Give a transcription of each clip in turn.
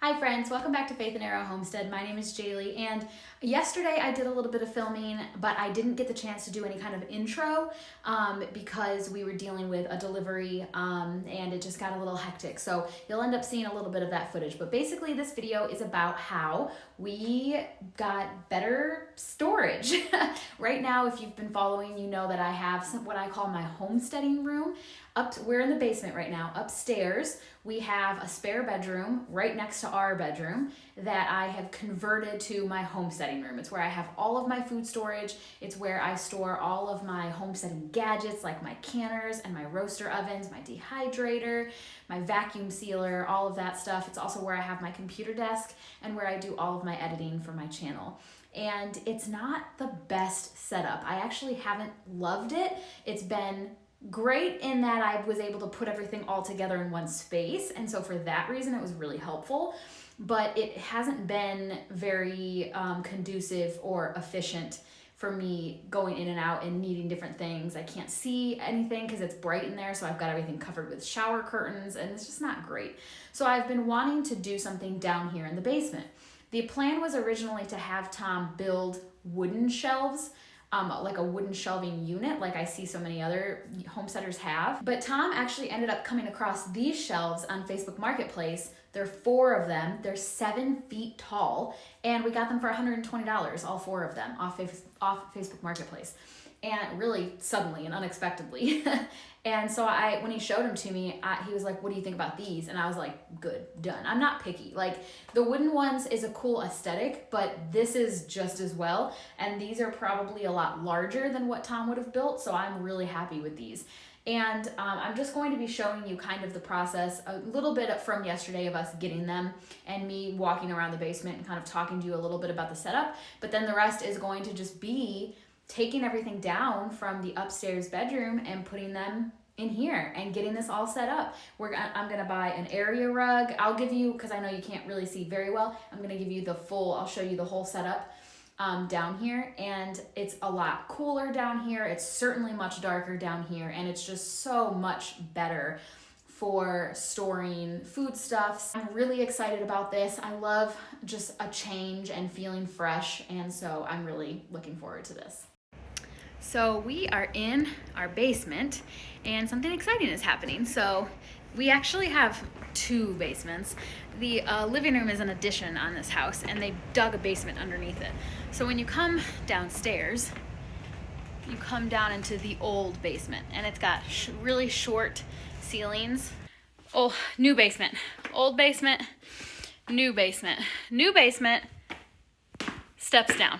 Hi friends, welcome back to Faith and Arrow Homestead. My name is Jaylee, and yesterday I did a little bit of filming, but I didn't get the chance to do any kind of intro because we were dealing with a delivery and it just got a little hectic. So you'll end up seeing a little bit of that footage. But basically this video is about how we got better storage. Right now, if you've been following, you know that I have what I call my homesteading room. We're in the basement right now. Upstairs, we have a spare bedroom right next to our bedroom that I have converted to my homesteading room. It's where I have all of my food storage. It's where I store all of my homesteading gadgets like my canners and my roaster ovens, my dehydrator, my vacuum sealer, all of that stuff. It's also where I have my computer desk and where I do all of my editing for my channel. And it's not the best setup. I actually haven't loved it. It's been great in that I was able to put everything all together in one space, and so for that reason it was really helpful, but it hasn't been very conducive or efficient for me going in and out and needing different things. I can't see anything because it's bright in there, so I've got everything covered with shower curtains and it's just not great. So I've been wanting to do something down here in the basement. The plan was originally to have Tom build wooden shelves, like a wooden shelving unit like I see so many other homesteaders have. But Tom actually ended up coming across these shelves on Facebook Marketplace. There are 4 of them. They're 7 feet tall, and we got them for $120, all 4 of them, off Facebook Marketplace. And really suddenly and unexpectedly. And so when he showed them to me, he was like, "What do you think about these?" And I was like, "Good, done." I'm not picky. Like, the wooden ones is a cool aesthetic, but this is just as well. And these are probably a lot larger than what Tom would have built, so I'm really happy with these. And I'm just going to be showing you kind of the process, a little bit from yesterday of us getting them and me walking around the basement and kind of talking to you a little bit about the setup. But then the rest is going to just be taking everything down from the upstairs bedroom and putting them in here and getting this all set up. I'm gonna buy an area rug. I'll give you, because I know you can't really see very well, I'm gonna give you I'll show you the whole setup down here. And it's a lot cooler down here. It's certainly much darker down here, and it's just so much better for storing foodstuffs. I'm really excited about this. I love just a change and feeling fresh, and so I'm really looking forward to this. So we are in our basement and something exciting is happening. So we actually have 2 basements. The living room is an addition on this house, and they dug a basement underneath it. So when you come downstairs, you come down into the old basement, and it's got really short ceilings. Oh, new basement, old basement, new basement, new basement, steps down.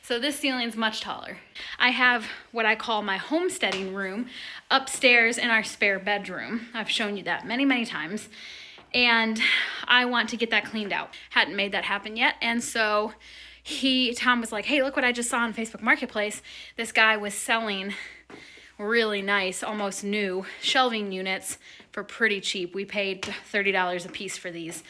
So this ceiling's much taller. I have what I call my homesteading room upstairs in our spare bedroom. I've shown you that many, many times. And I want to get that cleaned out. Hadn't made that happen yet. And so Tom was like, "Hey, look what I just saw on Facebook Marketplace." This guy was selling really nice, almost new shelving units for pretty cheap. We paid $30 a piece for these,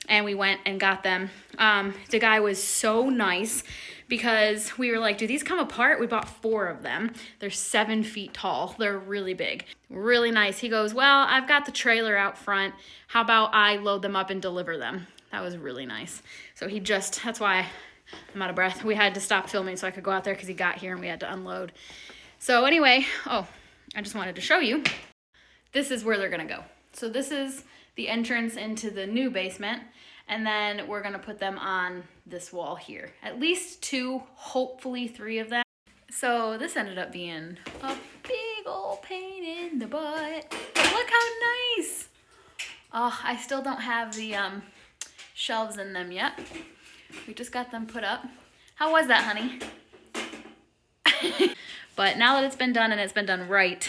and we went and got them. The guy was so nice because we were like, "Do these come apart?" We bought 4 of them. They're 7 feet tall. They're really big, really nice. He goes, "Well, I've got the trailer out front. How about I load them up and deliver them?" That was really nice. So that's why I'm out of breath. We had to stop filming so I could go out there because he got here and we had to unload. So anyway, I just wanted to show you. This is where they're gonna go. So this is the entrance into the new basement, and then we're gonna put them on this wall here. At least 2, hopefully 3 of them. So this ended up being a big old pain in the butt. But look how nice. Oh, I still don't have the shelves in them yet. We just got them put up. How was that, honey? But now that it's been done, and it's been done right,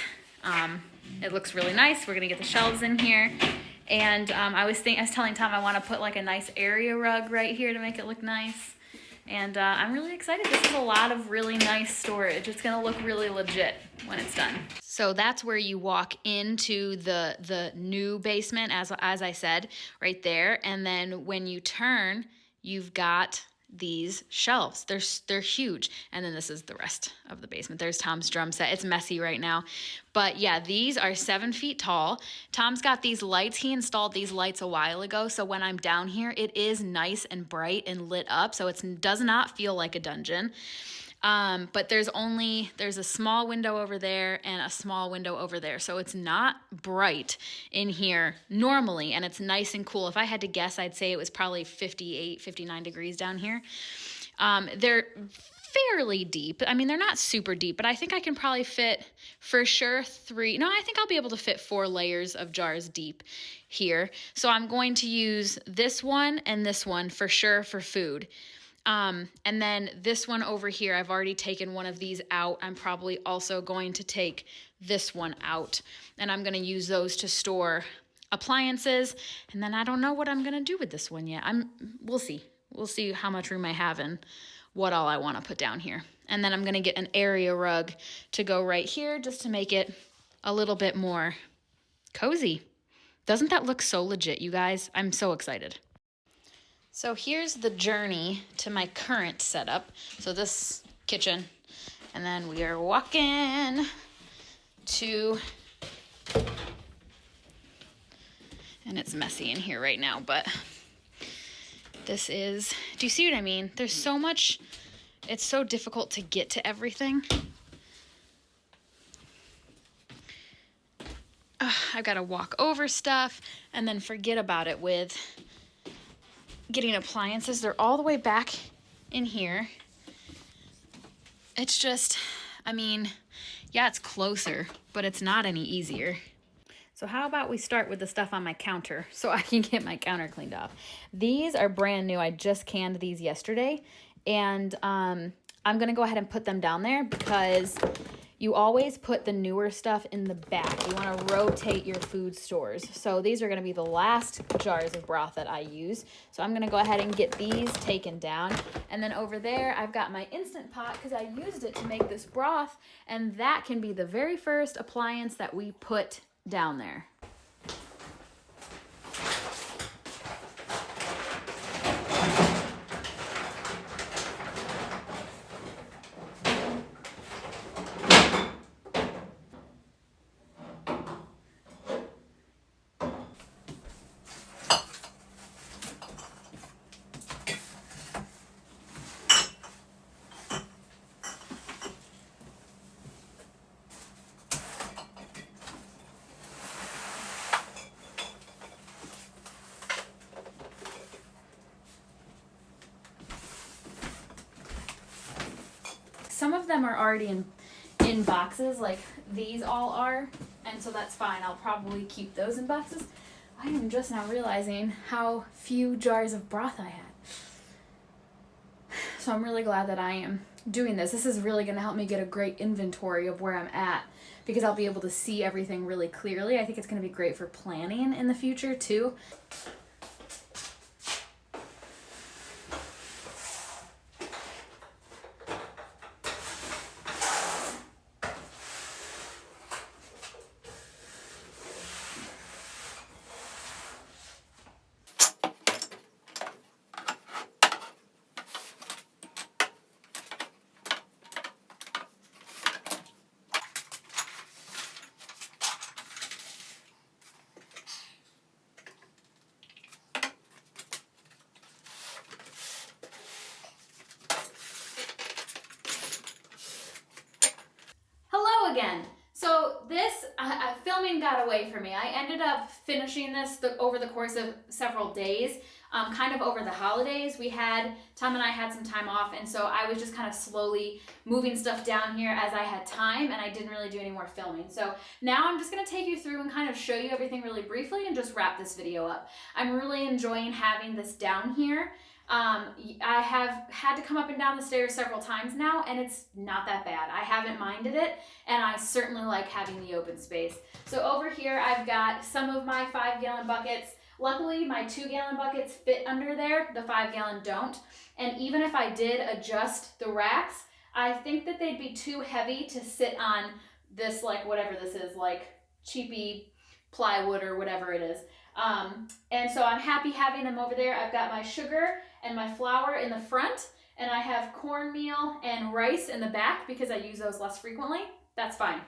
it looks really nice. We're gonna get the shelves in here. And I was telling Tom I want to put like a nice area rug right here to make it look nice. And I'm really excited. This is a lot of really nice storage. It's gonna look really legit when it's done. So that's where you walk into the new basement, as I said, right there. And then when you turn, you've got these shelves. They're huge. And then this is the rest of the basement. There's Tom's drum set. It's messy right now. But yeah, these are 7 feet tall. Tom's got these lights. He installed these lights a while ago. So when I'm down here, it is nice and bright and lit up. So it does not feel like a dungeon. But there's a small window over there and a small window over there. So it's not bright in here normally, and it's nice and cool. If I had to guess, I'd say it was probably 58, 59 degrees down here. They're fairly deep. I mean, they're not super deep, but I think I can probably fit for sure I think I'll be able to fit 4 layers of jars deep here. So I'm going to use this one and this one for sure for food. And then this one over here, I've already taken one of these out. I'm probably also going to take this one out, and I'm going to use those to store appliances. And then I don't know what I'm going to do with this one yet. We'll see. We'll see how much room I have and what all I want to put down here. And then I'm going to get an area rug to go right here just to make it a little bit more cozy. Doesn't that look so legit, you guys? I'm so excited. So here's the journey to my current setup. So this kitchen, and then we are walking to, and it's messy in here right now, but this is, do you see what I mean? There's so much, it's so difficult to get to everything. I've got to walk over stuff and then forget about it with getting appliances. They're all the way back in here. It's just, I mean, yeah, it's closer, but it's not any easier. So how about we start with the stuff on my counter so I can get my counter cleaned off. These are brand new. I just canned these yesterday, and I'm gonna go ahead and put them down there because you always put the newer stuff in the back. You want to rotate your food stores. So these are going to be the last jars of broth that I use. So I'm going to go ahead and get these taken down. And then over there, I've got my Instant Pot because I used it to make this broth. And that can be the very first appliance that we put down there. Some of them are already in boxes, like these all are, and so that's fine. I'll probably keep those in boxes. I am just now realizing how few jars of broth I had. So I'm really glad that I am doing this. This is really going to help me get a great inventory of where I'm at because I'll be able to see everything really clearly. I think it's going to be great for planning in the future too. Again. So this filming got away from me. I ended up finishing this over the course of several days, kind of over the holidays. Tom and I had some time off, and so I was just kind of slowly moving stuff down here as I had time, and I didn't really do any more filming. So now I'm just going to take you through and kind of show you everything really briefly and just wrap this video up. I'm really enjoying having this down here. I have had to come up and down the stairs several times now, and it's not that bad. I haven't minded it, and I certainly like having the open space. So over here, I've got some of my 5-gallon buckets. Luckily, my 2-gallon buckets fit under there. The 5-gallon don't. And even if I did adjust the racks, I think that they'd be too heavy to sit on this, like whatever this is, like cheapy plywood or whatever it is. And so I'm happy having them over there. I've got my sugar and my flour in the front, and I have cornmeal and rice in the back because I use those less frequently. That's fine.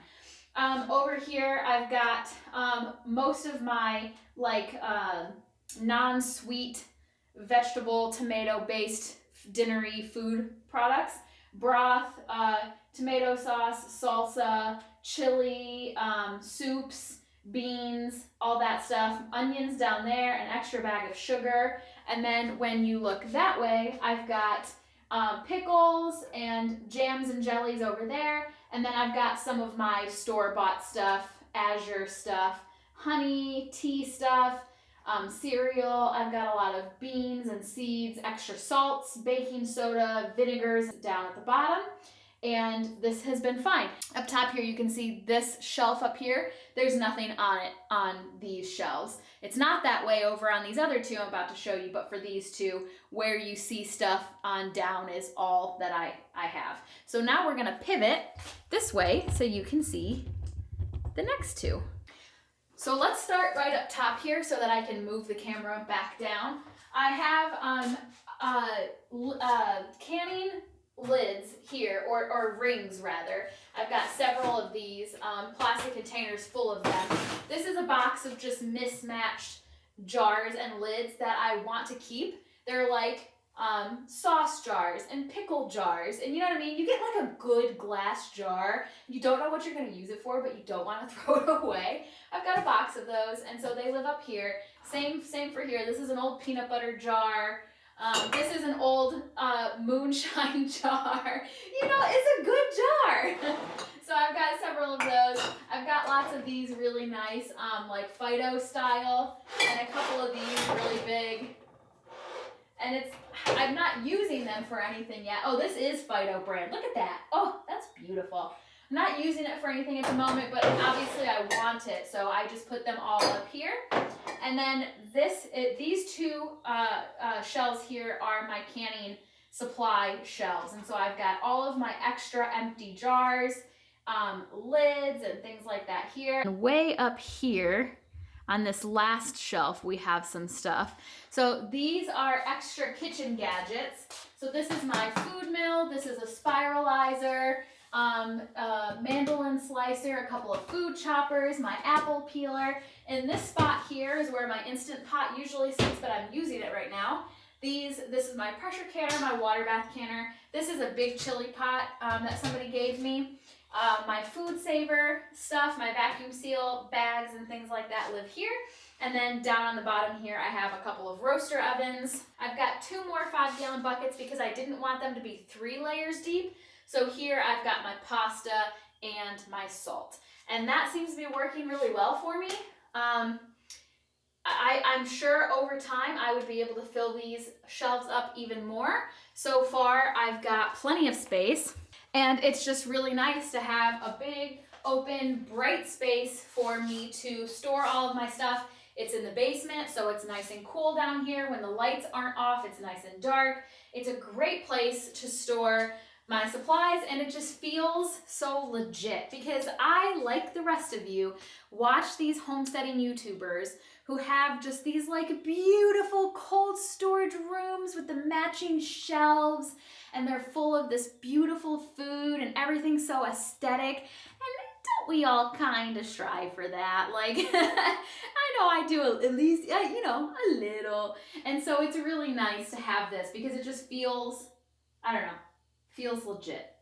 Over here, I've got most of my non-sweet vegetable tomato-based dinnery food products. Broth, tomato sauce, salsa, chili, soups, beans, all that stuff. Onions down there, an extra bag of sugar. And then when you look that way, I've got pickles and jams and jellies over there. And then I've got some of my store-bought stuff, Azure stuff, honey, tea stuff, cereal. I've got a lot of beans and seeds, extra salts, baking soda, vinegars down at the bottom. And this has been fine. Up top here, you can see this shelf up here. There's nothing on it on these shelves. It's not that way over on these other two I'm about to show you, but for these two, where you see stuff on down is all that I have. So now we're gonna pivot this way so you can see the next two. So let's start right up top here so that I can move the camera back down. I have canning lids here, or rings rather. I've got several of these plastic containers full of them. This is a box of just mismatched jars and lids that I want to keep. They're like sauce jars and pickle jars, and you know what I mean? You get like a good glass jar. You don't know what you're going to use it for, but you don't want to throw it away. I've got a box of those, and so they live up here. Same for here. This is an old peanut butter jar. This is an old moonshine jar. You know, it's a good jar. So I've got several of those. I've got lots of these really nice, like Fido style, and a couple of these really big. And I'm not using them for anything yet. Oh, this is Fido brand. Look at that. Oh, that's beautiful. I'm not using it for anything at the moment, but obviously I want it, so I just put them all up here. And then these two shelves here are my canning supply shelves. And so I've got all of my extra empty jars, lids, and things like that here. And way up here on this last shelf, we have some stuff. So these are extra kitchen gadgets. So this is my food mill. This is a spiralizer, mandolin slicer, a couple of food choppers, my apple peeler. And this spot here is where my Instant Pot usually sits, but I'm using it right now. This is my pressure canner, my water bath canner. This is a big chili pot that somebody gave me. My food saver stuff, my vacuum seal bags and things like that live here. And then down on the bottom here, I have a couple of roaster ovens. I've got 2 more 5-gallon buckets because I didn't want them to be 3 layers deep. So here I've got my pasta and my salt. And that seems to be working really well for me. I'm sure over time I would be able to fill these shelves up even more. So far I've got plenty of space, and it's just really nice to have a big, open, bright space for me to store all of my stuff. It's in the basement, so it's nice and cool down here. When the lights aren't off, it's nice and dark. It's a great place to store my supplies, and it just feels so legit because I, like the rest of you, watch these homesteading YouTubers who have just these like beautiful cold storage rooms with the matching shelves, and they're full of this beautiful food and everything's so aesthetic. And don't we all kind of strive for that? Like, I know I do at least, you know, a little. And so it's really nice to have this because it just feels, I don't know, feels legit.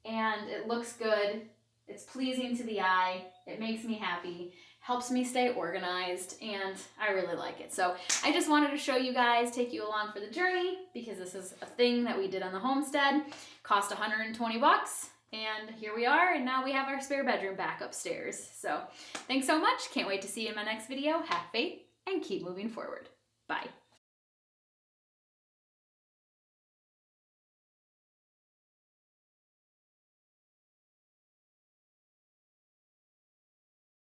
And it looks good. It's pleasing to the eye. It makes me happy. Helps me stay organized, and I really like it. So I just wanted to show you guys, take you along for the journey, because this is a thing that we did on the homestead. Cost 120 bucks, and here we are, and now we have our spare bedroom back upstairs. So thanks so much. Can't wait to see you in my next video. Have faith and keep moving forward. Bye.